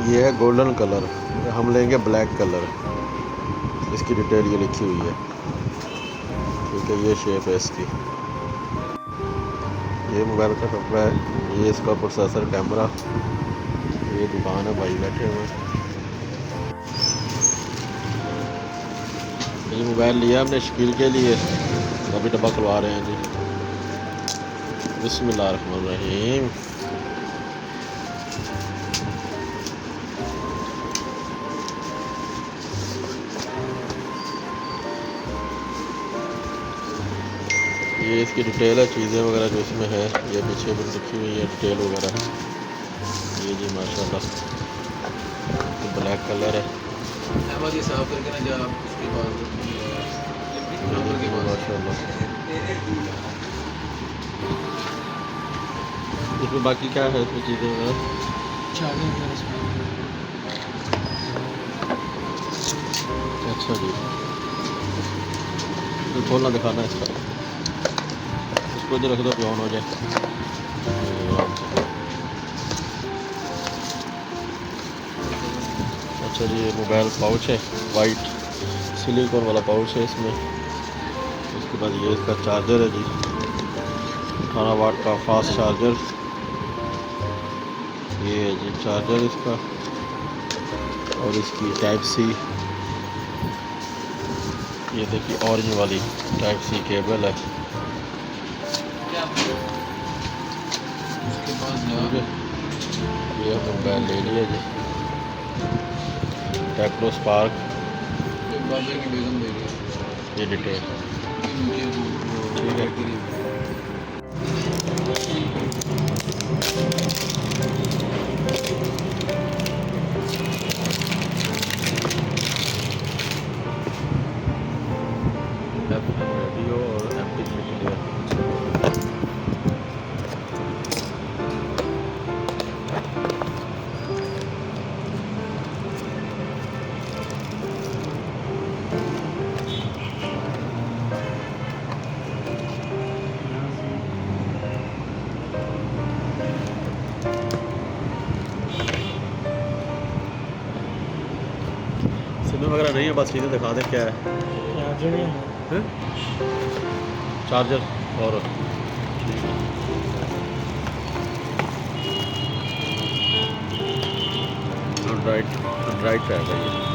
ये है golden colour, हम लेंगे ब्लैक कलर। इसकी डिटेल ये लिखी हुई है। ठीक है, ये शेप है इसकी। ये मोबाइल का टुकड़ा है, ये इसका प्रोसेसर, कैमरा। ये दुकान है, भाई बैठे हुए हैं। ये मोबाइल लिया हमने शकील के लिए, अभी डब्बा खुलवा रहे हैं जी। बिस्मिल्लाहिर्रहमानिर्रहीम। ये इसकी डिटेल है, चीज़ें वगैरह जो इसमें है, ये पीछे भी लिखी हुई है डिटेल वगैरह। ये जी माशाल्लाह, तो ब्लैक कलर है। ये साफ करके ना जब आप उसके बाद माशाल्लाह। इसमें बाकी क्या है इसमें चीज़ें वगैरह? अच्छा जी, तो खोलना दिखाना है इसका, इसको इधर रख दो कि ऑन हो जाए। अच्छा जी, ये मोबाइल पाउच है, वाइट सिलिकॉन वाला पाउच है इसमें। उसके बाद ये इसका चार्जर है जी, 18 वाट का फास्ट चार्जर। ये है जी चार्जर इसका, और इसकी टाइप सी, ये देखिए ऑरेंज वाली टाइप सी केबल है। ये हमने मोबाइल ले लिया जी, टेक्नो स्पार्क। ये डिटेल ठीक है। रेडियो और MP3 प्लेयर। सिम वगैरह नहीं है, बस सीधे दिखा दें क्या है। चार्जर और एंड्राइड है भाई।